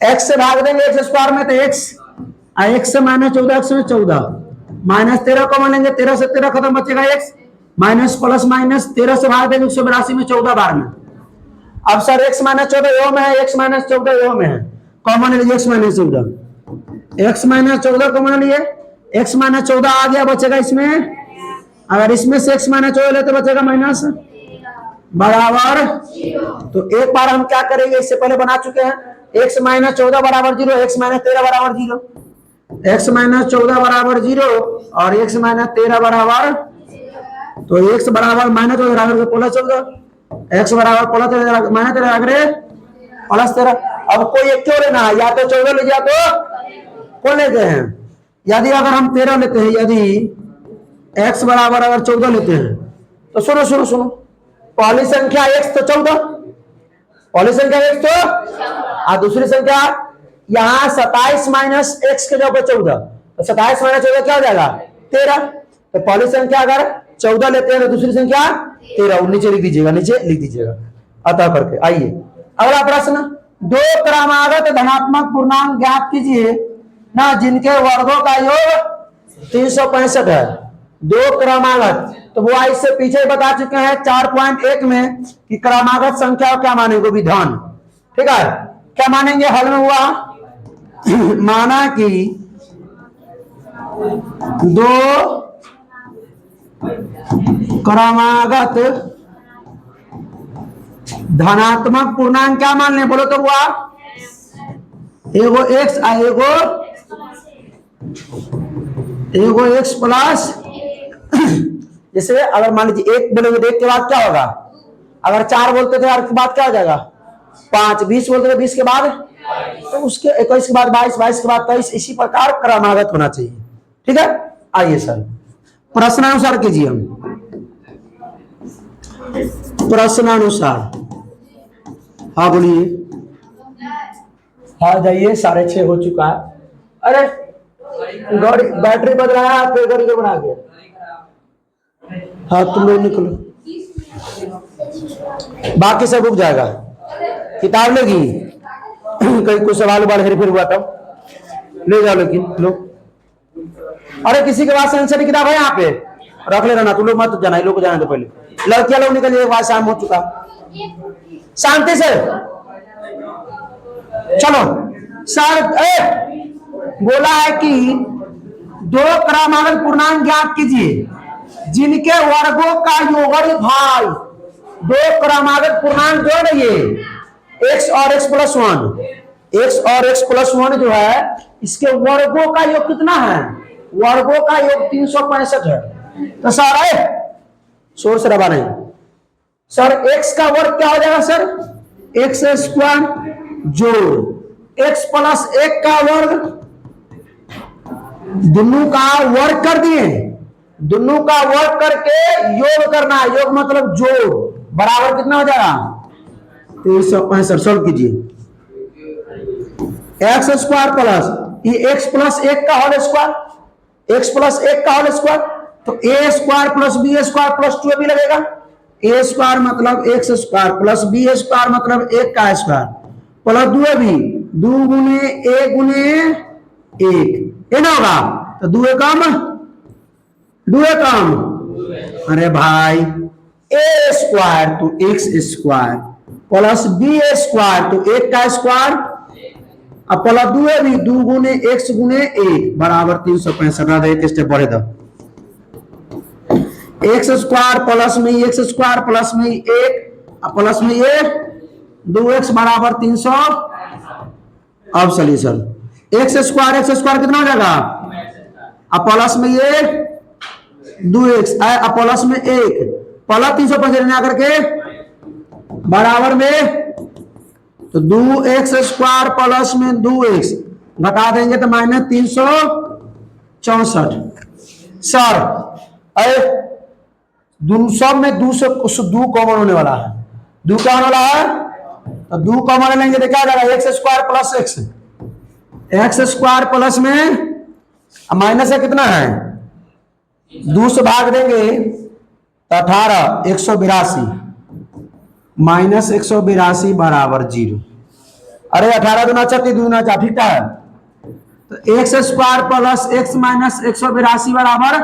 x से भाग देंगे एक्स स्क्वायर में तो x, x से माइनस 14 x में 14 माइनस 13 कॉमन लेंगे, 13 से 13 खत्म बचेगा x माइनस प्लस माइनस 13 से भाग देंगे 182 में 14 बार में। अब सर x माइनस 14 यो में है, x माइनस 14 यो में है, कॉमन लीजिए x minus 14, x minus 14 common लिए, x माइनस 14 आ गया, बचेगा इसमें, अगर इसमें से x माइनस 14 ले तो बचेगा माइनस बराबर। तो एक बार हम क्या करेंगे, इससे पहले बना चुके हैं, x माइनस 14 बराबर 0, x माइनस 13 बराबर 0, x माइनस 14 बराबर 0 और x माइनस 13 बराबर, तो x बराबर माइनस 14 प्लस 14, x बराबर प्लस 13 माइनस 13 आगे प्लस 13। अब कोई एक क्यों लेना है, या तो 14 ले, या तो कौन लेते हैं, यदि अगर हम 13 लेते हैं, यदि x बराबर अगर 14 लेते हैं तो सुनो सुनो सुनो, पहली संख्या x तो 14, पहली संख्या x तो, और दूसरी संख्या यहाँ 27 माइनस x के जगह 14, तो 27 माइनस 14 क्या हो जाएगा 13, तो पहली संख्या अगर 14 लेते हैं तो दूसरी संख्या 13, नीचे लिख दीजिएगा, नीचे लिख दीजिएगा अतः करके। आइए अगला प्रश्न, दो क्रमागत धनात्मक पूर्णांक ज्ञात कीजिए ना जिनके वर्गों का योग 365 है। दो क्रमागत, तो वो इससे पीछे बता चुके हैं 4.1 में कि क्रमागत संख्या क्या मानेंगे, विधान, ठीक है, क्या मानेंगे, हल में हुआ माना कि दो क्रमागत धनात्मक पूर्णांक क्या मान ले, बोलो तो हुआ, एगो x एगो x प्लस, जैसे अगर मान लीजिए एक बोलेंगे तो एक के बाद क्या होगा, अगर 4 बोलते थे के बाद क्या हो जाएगा 5, 20 बोलते थे 20 के बाद, तो उसके 21 के बाद 22, 22 के बाद 23, इसी प्रकार क्रमागत होना चाहिए, ठीक है। आइए सर प्रश्नानुसार कीजिए, हम प्रश्नानुसार, हाँ बोलिए, हाँ जाइए, 6:30 हो चुका है। अरे गाड़ी बैटरी बदल रहा है, फिर गाड़ी बना के, हाँ तुम लोग निकलो, बाकी सब रुक जाएगा, किताब लेगी कहीं कुछ सवाल बाल हेर फेर हुआ तब ले जाओ, लेकिन लो, अरे किसी के पास आंसर की किताब है यहाँ पे रख ले रहना, तुम लोग मत जाना, लोग जाने दो पहले, लड़कियां लोग निकल जाए, वहां शाम हो चुका, शांति से चलो। सर बोला है कि दो क्रमागत पूर्णांक ज्ञात कीजिए जिनके वर्गों का योग, भाई दो क्रमागत पूर्णांक जो है ये x और x प्लस 1, x और x प्लस 1 जो है, इसके वर्गों का योग कितना है, वर्गों का योग 365 है। तो सर शोर शराबा नहीं, सर x का वर्ग क्या हो जाएगा सर, x स्क्वायर जोड़ x प्लस 1 का वर्ग, दोनों का वर्ग कर दिए, दोनों का वर्ग करके योग करना है, योग मतलब जोड़, बराबर कितना हो जाएगा 365। सॉल्व कीजिए, एक्स स्क्वायर प्लस ये x प्लस 1 का होल स्क्वायर, x प्लस 1 का होल स्क्वायर, तो a square plus b square plus 2 भी लगेगा, a स्क्वायर मतलब x square plus b square मतलब 1 का स्क्वायर प्लस 2 भी 2 गुने a गुने 1, ये ना होगा, तो 2 कम, अरे भाई a स्क्वायर तो x square plus b square तो 1 का स्क्वायर, अब प्लस 2 भी 2 गुने x गुने 1 बराबर 365। एक स्टेप बढ़े दो, x स्क्वायर प्लस में x स्क्वायर प्लस में 1 अब प्लस में ये 2x बराबर 300। अब सॉल्यूशन एक्स स्क्वायर कितना हो जाएगा, अब प्लस में ये 2x अब प्लस में 1 प्लस 350 आकर के बराबर में तो 2x स्क्वायर प्लस में 2x घटा देंगे तो माइनस 364। सर अरे सब में 2 से 2 कॉमन होने वाला है, 2 क्या होने वाला है, तो 2 कॉमन लेंगे तो क्या जाएगा x square plus x square plus में माइनस है कितना है 2 से भाग देंगे तो 18 182 माइनस 182 बराबर 0। अरे 18 दूना 36 दूना 4 ठीक है, तो x square plus x minus 182 बराबर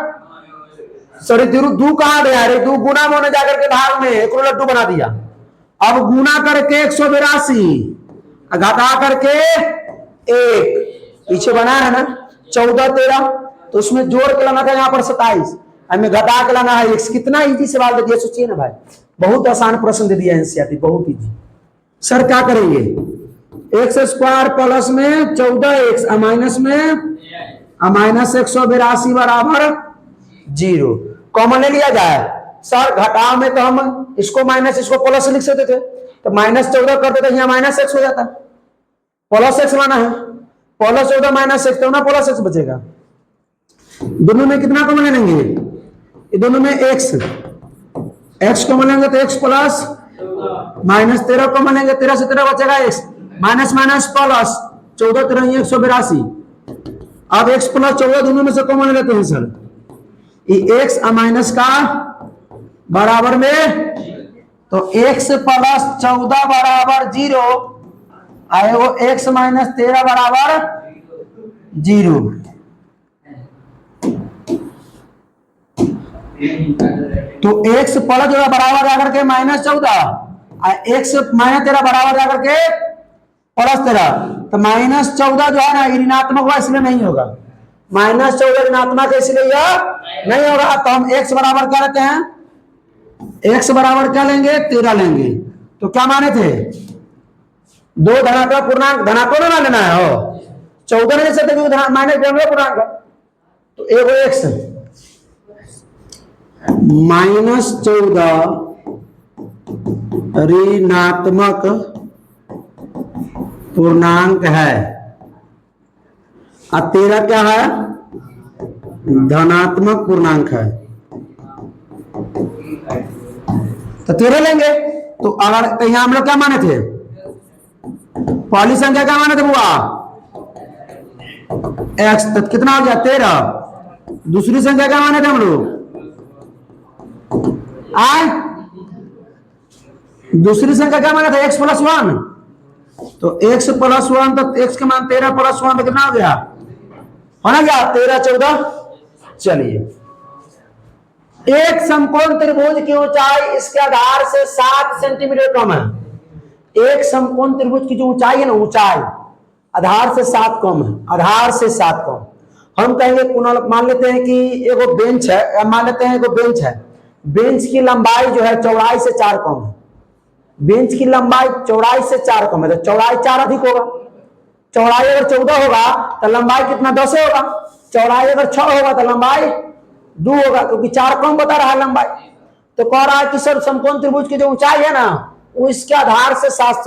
सॉरी 2 कहां गया, अरे 2 गुना में होने जाकर के भाग में एक लड्डू बना दिया। अब गुना करके 182 घटा करके 1 पीछे बना है ना 14 13, तो उसमें जोड़ के लाना था यहाँ पर 27, हमें घटा के लाना है x। कितना इजी सवाल दे दिया सोचिए ना भाई, बहुत आसान प्रश्न दे दिया एनसीईआरटी, बहुत इजी। सर क्या करेंगे एक्स स्क्वायर प्लस में 14x माइनस में माइनस 182 बराबर 0 कॉमन ले लिया जाए। सर घटाव में तो हम इसको माइनस इसको प्लस लिख सकते थे, तो माइनस 14 करते थे, यहाँ माइनस एक्स हो जाता, प्लस एक्स लाना है, प्लस 14 माइनस एक्स तो ना प्लस एक्स बचेगा। दोनों में कितना कॉमन लेंगे, दोनों में एक्स कॉमन लेंगे तो एक्स प्लस माइनस 13 कॉमन लेंगे, 13 से 13 बचेगा एक्स माइनस माइनस प्लस 14 13 182। अब एक्स प्लस 14 दोनों में से कॉमन लेते हैं सर, ये एक्स माइनस का बराबर में तो एक्स प्लस 14 बराबर 0 आए वो एक्स माइनस 13 बराबर 0। तो एक्स प्लस जो बराबर जाकर के माइनस 14 एक्स माइनस 13 बराबर जाकर के प्लस 13, तो माइनस 14 जो है ना ऋणात्मक हुआ इसलिए नहीं होगा, माइनस 14 ऋणात्मक इसलिए यह नहीं होगा। तो हम एक्स बराबर क्या लेते हैं, एक्स बराबर क्या लेंगे 13 लेंगे, तो क्या माने थे 2 धनात्मक पूर्णांक, धनात्मक ना लेना है हो 14 नहीं ले सकते माइनस पूर्णांक, तो एगो एक्स माइनस 14 ऋणात्मक पूर्णांक है और 13 क्या है धनात्मक पूर्णांक है, तो 13 लेंगे। तो अगर तो यहां हम लोग क्या माने थे, पहली संख्या क्या माने थे बुआ एक्स, तो कितना हो गया 13। दूसरी संख्या क्या माने थे हम लोग दूसरी संख्या क्या माना था x प्लस 1, तो x प्लस 1 तो x के मान 13 प्लस 1 तो कितना हो गया, होना गया 13 14। चलिए एक समकोण त्रिभुज की ऊंचाई इसके आधार से 7 सेंटीमीटर कम है। एक समकोण त्रिभुज की जो ऊंचाई है ना, ऊंचाई आधार से 7 कम है, आधार से 7 कम। हम कहेंगे मान लेते हैं कि एगो बेंच है, मान लेते हैं एगो बेंच है, बेंच की लंबाई जो है चौड़ाई से 4 कम है, बेंच की लंबाई चौड़ाई से 4 कम है, तो चौड़ाई 4 अधिक होगा। चौड़ाई अगर 14 होगा तो लंबाई कितना 10 होगा, चौड़ाई अगर 6 होगा तो लंबाई 2 होगा, क्योंकि 4 कम बता रहा है लंबाई। तो कह रहा है कि सर समकोण त्रिभुज की जो ऊंचाई है ना वो इसके आधार से 7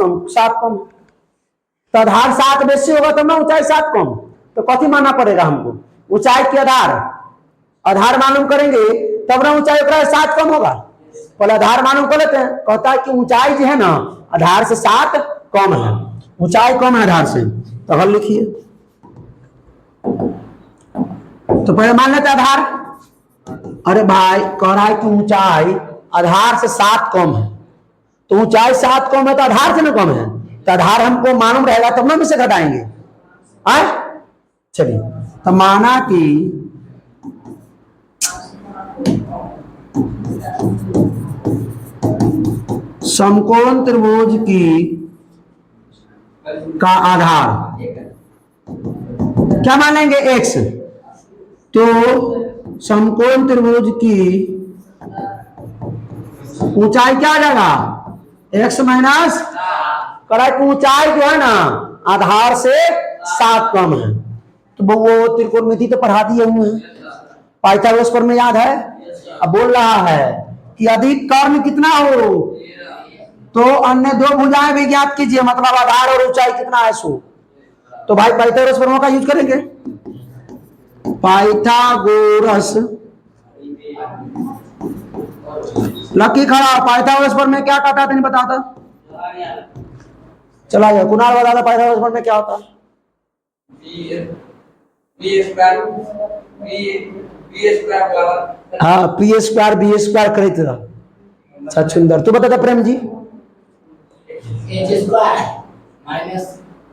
कम, तो आधार 7 बेसी होगा तो ना ऊंचाई 7 कम, तो कथी मानना पड़ेगा हमको, ऊंचाई के आधार मालूम करेंगे तब ना ऊंचाई 7 कम होगा। पहले आधार मालूम कर लेते हैं, कहता है कि ऊंचाई जो है ना आधार से 7 कम है, ऊंचाई कम है आधार से, तो हल लिखिए। तो पहले मान लेते आधार, अरे भाई कह रहा है कि ऊंचाई आधार से 7 कम है, तो ऊंचाई 7 कम है तो आधार से ना कम है, तो आधार हमको मालूम रहेगा तब ना हम इसे घटाएंगे। चलिए तो माना कि समकोण त्रिभुज की का आधार क्या मान लेंगे x, तो समकोण त्रिभुज की ऊंचाई क्या आ जाएगा x माइनस, कड़ाई की ऊंचाई जो है ना आधार से 7 कम है। तो वो त्रिकोणमिति तो पढ़ा दिए हुए हैं, पाइथागोरस प्रमेय याद है। अब बोल रहा है कि अधिक कर्ण कितना हो तो अन्य दो भुजाएं भी ज्ञात कीजिए, मतलब आधार और ऊंचाई कितना है सो। तो भाई पाइथागोरस प्रमेय का यूज करेंगे। पाइथागोरस लकी खड़ा, पाइथागोरस प्रमेय क्या कहता था नहीं बताता, चला गया। कुणाल बता था पाइथागोरस प्रमेय क्या होता है। हाँ पी स्क्वायर बी स्क्वायर करे थे। अच्छा सुंदर, तू बता प्रेम जी।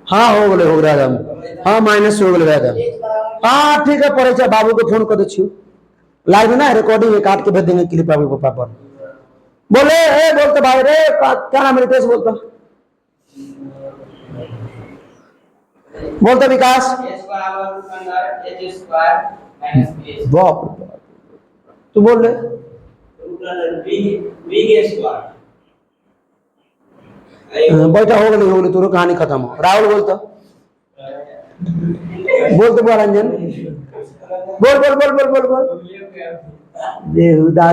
हाँ हो गए एकदम, हाँ माइनस हो गए एकदम। हाँ ठीक है, पढ़े बाबू को फोन कर दे, लाइव ना रिकॉर्डिंग है, काट के भेज देंगे क्लिप बाबू पापा पर। बोले ए बोलते भाई रे क्या नाम रितेश बोलता, बोलते विकास। बाप तू बोल रहे बैठा हो गई तू कहानी खत्म हो। राहुल बोलता, बोलते बोल रंजन, बोल बोल बोल बोल बोल बोल।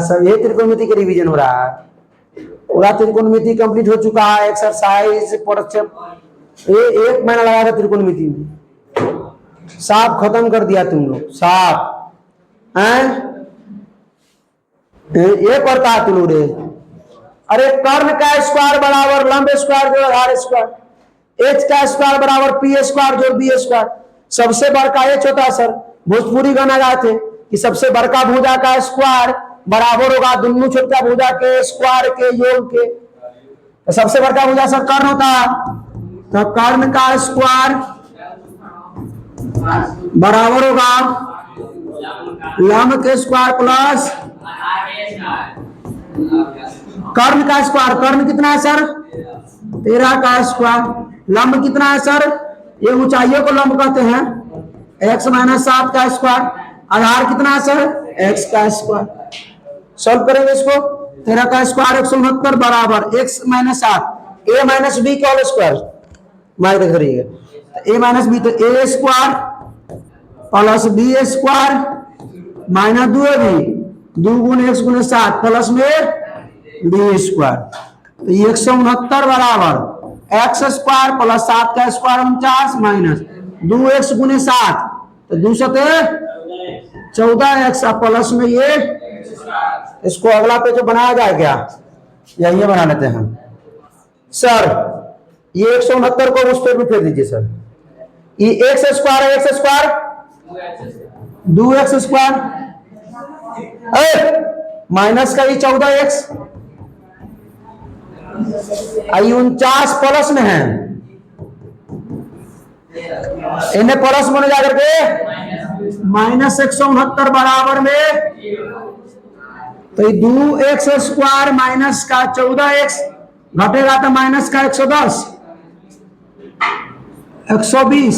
सब ये त्रिकोणमिति का रिवीजन हो रहा है, पूरा त्रिकोणमिति कंप्लीट हो चुका है। एक्सरसाइज ये 1 महीना लगा था त्रिकोणमिति में, साफ खत्म कर दिया तुम लोग, साफ हैं। ये पढ़ता है तुम लोग रे। अरे कर्ण का स्क्वायर बराबर लंब स्क्वायर जोड़ आधार स्क्वायर, एच का स्क्वायर बराबर पी स्क्वायर जोड़ बी स्क्वायर। सबसे बड़का एच होता है सर, भोजपुरी गाना गाए थे कि सबसे बड़का भुजा का स्क्वायर बराबर होगा दोनों छोटा भुजा के स्क्वायर के योग के। तो सबसे बड़का भुजा सर कर्ण होता है, तो कर्ण का स्क्वायर बराबर होगा लंब के स्क्वायर प्लस कर्ण का स्क्वायर। कर्ण कितना है सर 13 का स्क्वायर। लंब कितना है सर, ये ऊंचाइयों को लंब कहते हैं, x माइनस 7 का स्क्वायर। आधार कितना है सर x का स्क्वायर। सॉल्व करेंगे इसको, 13 का स्क्वायर 169 बराबर x minus 7 a minus b का होल स्क्वायर। माइक देख रहिएगा, a माइनस बी तो a square plus b square minus 2 गुण x गुण 7 प्लस में बी स्क्वायर। तो 169 बराबर एक्स स्क्वायर प्लस 7 का स्क्वायर 49 माइनस 2x गुने 7 तो 2 से 14x प्लस में ये। इसको अगला पेज बनाया जाए क्या, यही बना लेते हैं सर। ये 169 को उस पेज में फेर दीजिए सर। ये x square 2x square minus का ये 14x 49 प्लस में है, इन्हें प्लस में जाकर के माइनस 169 बराबर में। तो 2x स्क्वायर माइनस का 14x घटेगा तो माइनस का 110 120।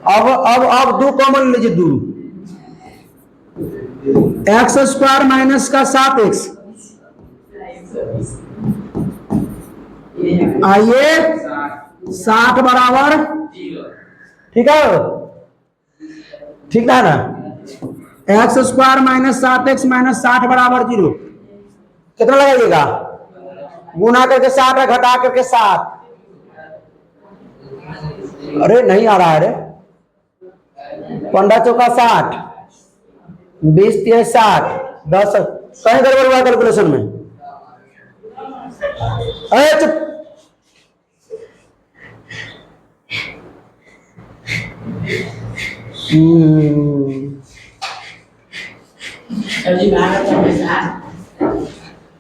अब 2 कॉमन लीजिए, 2 एक्स स्क्वायर माइनस का 7x आइए 60 बराबर, ठीक है ठीक है ना। X square minus 7x minus 60 बराबर 0। कितना लगाइएगा, गुना करके 60 है घटा करके 7। अरे नहीं आ रहा है रे, 15 चौका 60 20 30 60 10 कहीं गड़बड़ हुआ कैलकुलेशन में। अरे चुप,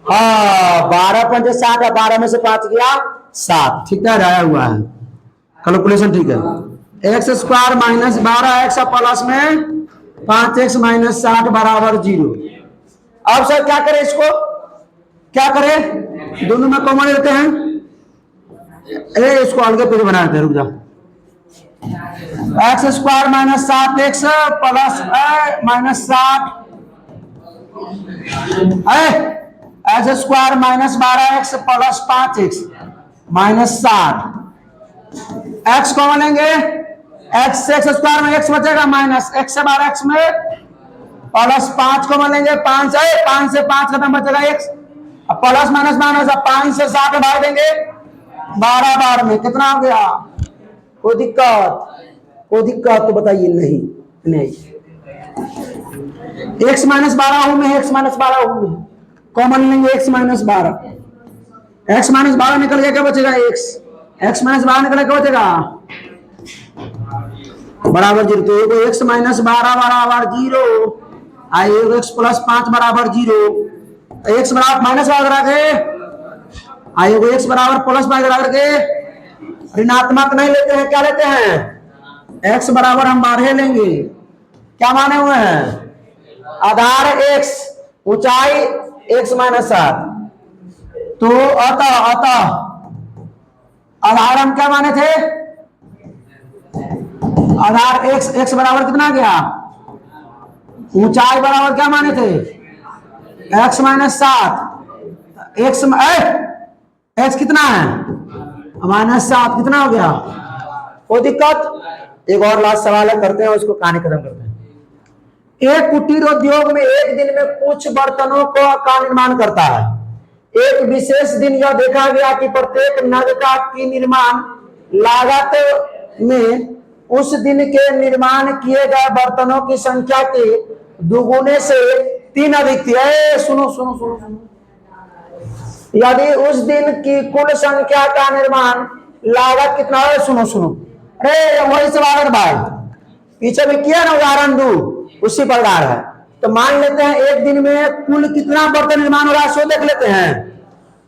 हाँ 12 पंच 60 है, 12 में से 5 गया 7, ठीक है आया हुआ है कैलकुलेशन, ठीक है। X square minus 12x plus में 5x माइनस 60 बराबर 0। अब सर क्या करें, इसको क्या करें, दोनों में कॉमन लेते हैं। इसको अलग पेज बना देते हैं, रुक जा। X square minus 7x plus minus 60 x square minus 12x plus 5x minus 60। X common लेंगे, एक्स से एक्स स्क्वायर में एक्स बचेगा माइनस एक्स से 12x में प्लस 5 कॉमन लेंगे, 5 से 5 खत्म बचेगा एक्स। अब प्लस माइनस माइनस, अब 5 से 60 भाग देंगे 12 बार में कितना हो गया? कोई दिक्कत तो बताइए। नहीं एक्स माइनस 12 में एक्स माइनस 12 में कॉमन लेंगे, एक्स माइनस 12, एक्स माइनस 12 निकल गया, क्या बचेगा? एक्स माइनस 12 निकल क्या बचेगा? बराबर 0। तो एगो एक्स माइनस 12 बराबर 0, एगो एक्स प्लस 5 बराबर 0, एक्स बराबर माइनस करा के एगो एक्स बराबर प्लस 5 करा करके ऋणात्मक नहीं लेते हैं, क्या लेते हैं? एक्स बराबर हम 12 लेंगे। क्या माने हुए हैं? आधार एक्स, ऊंचाई एक्स माइनस 7। तो अतः आधार हम क्या माने थे? आधार एक्स बराबर कितना गया? ऊंचाई बराबर क्या माने थे? X minus 7। एक्स कितना है? माइनस 7 कितना हो गया? कोई दिक्कत? एक और लास्ट सवाल है, करते हैं उसको कहानी खत्म करते हैं। एक कुटीर उद्योग में एक दिन में कुछ बर्तनों का निर्माण करता है। एक विशेष दिन यह देखा गया कि प्रत्येक नग की निर्माण लागत में उस दिन के निर्माण किए गए बर्तनों की संख्या के दुगुने से 3 अधिक थी। सुनो सुनो सुनो सुनो, यदि उस दिन की कुल संख्या का निर्माण लागत कितना है? सुनो सुनो, अरे वही सवाल भाई, पीछे में किया ना उदाहरण दू, उसी प्रकार है। तो मान लेते हैं एक दिन में कुल कितना बर्तन निर्माण हो रहा है, सो देख लेते हैं।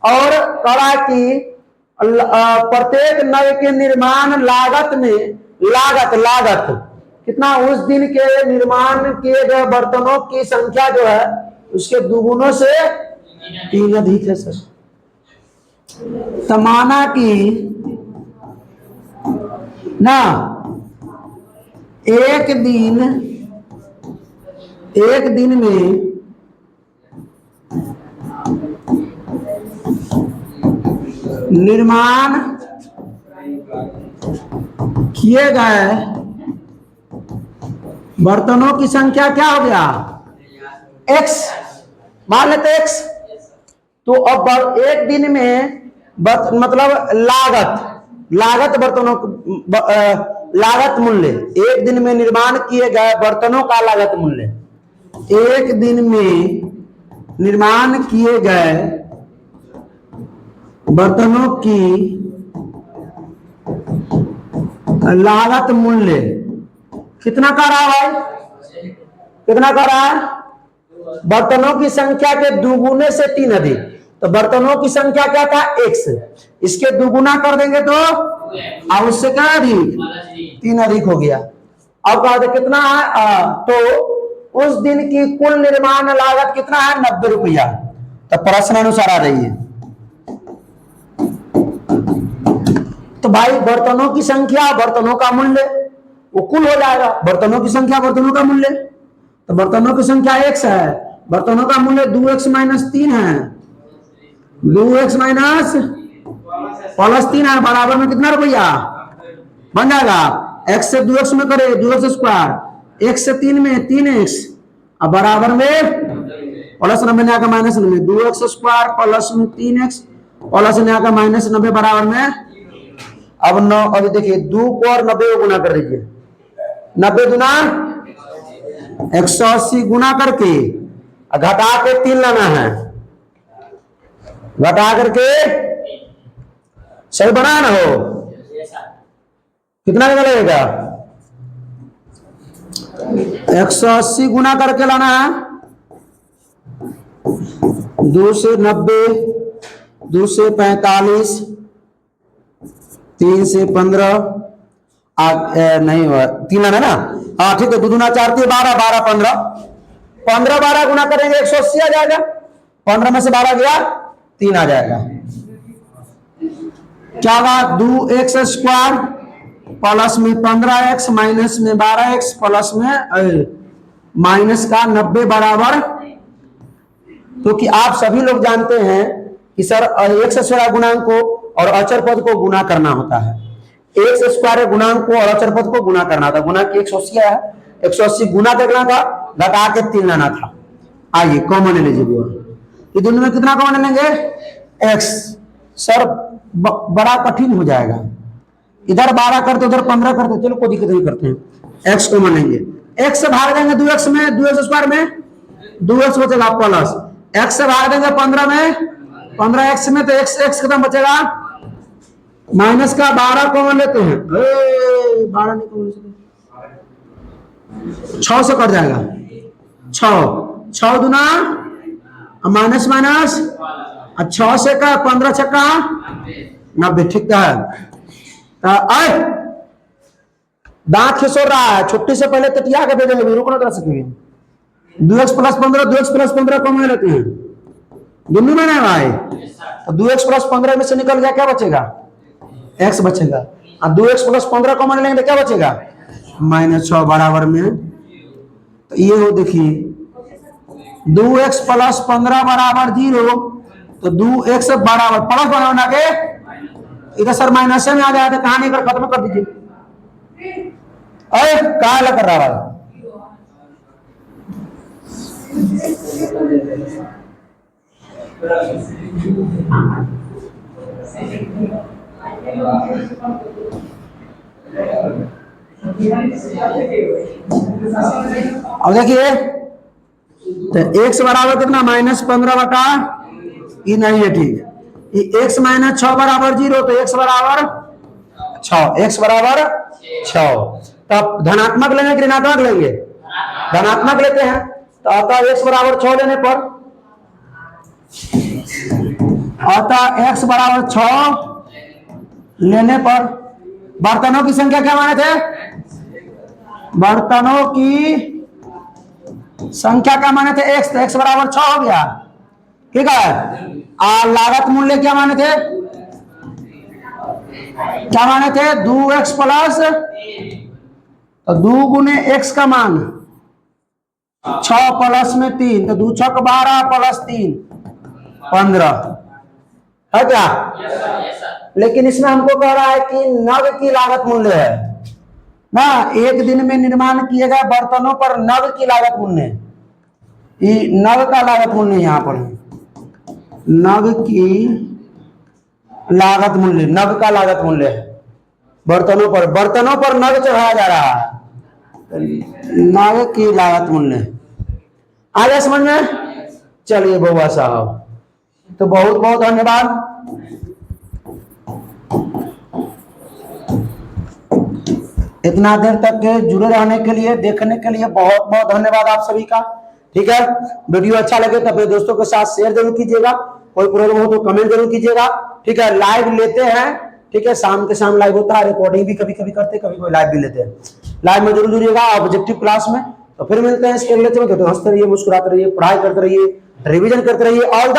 और कहा कि प्रत्येक नग के निर्माण लागत में लागत कितना? उस दिन के निर्माण किए गए बर्तनों की संख्या जो है उसके दुगुनों से 3 अधिक है सर। तो माना कि ना एक दिन में निर्माण किए गए बर्तनों की संख्या क्या हो गया? एक्स, मान लेते एक्स। तो अब एक दिन में मतलब लागत बर्तनों लागत मूल्य, एक दिन में निर्माण किए गए बर्तनों का लागत मूल्य, एक दिन में निर्माण किए गए बर्तनों की लागत मूल्य कितना का रहा भाई? कितना का रहा है? बर्तनों की संख्या के दुगुने से 3 अधिक। तो बर्तनों की संख्या क्या था? एक्स, इसके दुगुना कर देंगे तो अब उससे क्या अधिक? 3 अधिक हो गया। अब कहा कितना है? तो उस दिन की कुल निर्माण लागत कितना है? 90 रुपया। तो प्रश्न अनुसार आ जाइए। तो भाई बर्तनों की संख्या बर्तनों का मूल्य वो कुल हो जाएगा, बर्तनों की संख्या बर्तनों का मूल्य। तो बर्तनों की संख्या एक्स है, बर्तनों का मूल्य 2x माइनस 3 है, 2x माइनस प्लस 3 है, बराबर में कितना रुपया बन जाएगा? x से 2x में करे 2x स्क्वायर, x से 3 में 3x, अब बराबर में प्लस 90 ने आकर माइनस 90, 2x स्क्वायर प्लस में 3x प्लस ने आकर माइनस 90 बराबर में अब 9। अभी देखिए 2 को और 90 को गुना कर दीजिए, 90 गुना 180 गुना करके घटा के 3 लाना है, घटा करके सही बना ना हो, कितना निकलेगा? 180 गुना करके लाना है, 2 से 90, 2 से 45, 3 से 15, नहीं हुआ 3 लाना ना, हाँ ठीक है। 2 दूना 4 12, 12 15, 15 12 गुना करेंगे 180 आ जाएगा, 15 में से 12 गया 3 आ जाएगा। क्या होगा? 2x स्क्वायर प्लस में 15x माइनस में 12x प्लस में माइनस का 90 बराबर तो कि आप सभी लोग जानते हैं कि सर एक्स स्क्वायर गुणांक को और अचर पद को गुना करना होता है। एक्स स्क्वायर गुणांक को और अचर पद को गुना करना था। गुना की 180 है, 180 गुना करना था, घटा के 3 लाना था। आइए कॉमन ले लीजिए वो। ये दोनों में कितना कॉमन लेंगे? एक्स। सर बड़ा कठिन हो जाएगा, इधर 12 करते उधर 15 करते, चलो कोई दिक्कत नहीं, करते हैं। एक्स कॉमन लेंगे, एक्स से भाग देंगे 2x में, 2x स्क्वायर में 2x बचेगा प्लस, x से भाग देंगे 15 में, 15x में तो x कितना बचेगा माइनस का 12 कॉमन लेते हैं, 12 नहीं कॉमन, 6 से कट जाएगा, 6 दूना माइनस माइनस, 6 से का 15 छक्का 90, ठीक है। दांत खिसोर रहा है, छुट्टी से पहले तटिया के भेजेंगे, रुक ना सकेंगे। 2x plus 15, 2x plus 15 common लेते हैं, दोनों में ना भाई, तो 2x प्लस 15 में से निकल गया, क्या बचेगा? x बचेगा। और 2x प्लस 15 कॉमन लेंगे तो क्या बचेगा? -6 बराबर में, तो ये हो देखिए 2x प्लस 15 बराबर 0, तो 2x बराबर प्लस बना के इधर सर माइनस में आ जाए तो कहानी कर खत्म कर दीजिए। अरे क्या कर रहा है? अब देखिए तो x बराबर कितना? -15 बटा, ये नहीं है ठीक, ये x माइनस 6 बराबर 0, तो x बराबर 6, x बराबर 6। तब धनात्मक लेंगे कि ऋणात्मक लेंगे? धनात्मक लेते हैं, तो अतः x बराबर 6 लेने पर, अतः x बराबर 6 लेने पर बर्तनों की संख्या क्या माने थे? बर्तनों की संख्या क्या माने थे? x, तो x बराबर 6 हो गया, ठीक है। और लागत मूल्य क्या माने थे? क्या माने थे? 2x प्लस, तो 2 गुने x का मान 6 प्लस में 3, तो 2 6 12 प्लस 3 15 है क्या? लेकिन इसमें हमको कह रहा है कि नग की लागत मूल्य है ना, एक दिन में निर्माण किए गए बर्तनों पर नग की लागत मूल्य, ये नग का लागत मूल्य यहाँ पर है, नग की लागत मूल्य, नग का लागत मूल्य है बर्तनों पर नग चढ़ाया जा रहा है, नग की लागत मूल्य। आ गया समझ में? चलिए बउआ साहब, तो बहुत बहुत धन्यवाद। इतना देर तक के जुड़े रहने के लिए, देखने के लिए बहुत बहुत धन्यवाद आप सभी का, ठीक है। वीडियो अच्छा लगे तो अपने दोस्तों के साथ शेयर जरूर कीजिएगा, कोई प्रॉब्लम हो तो कमेंट जरूर कीजिएगा, ठीक है। लाइव लेते हैं, ठीक है, शाम के शाम लाइव होता है, रिकॉर्डिंग भी कभी कभी करते हैं, कभी कोई लाइव भी लेते हैं। लाइव में जरूर जुड़िएगा ऑब्जेक्टिव क्लास में। तो फिर मिलते हैं इसके अगले में, तो हंसते रहिए, मुस्कुराते रहिए, पढ़ाई करते रहिए, रिविजन करते रहिए। All the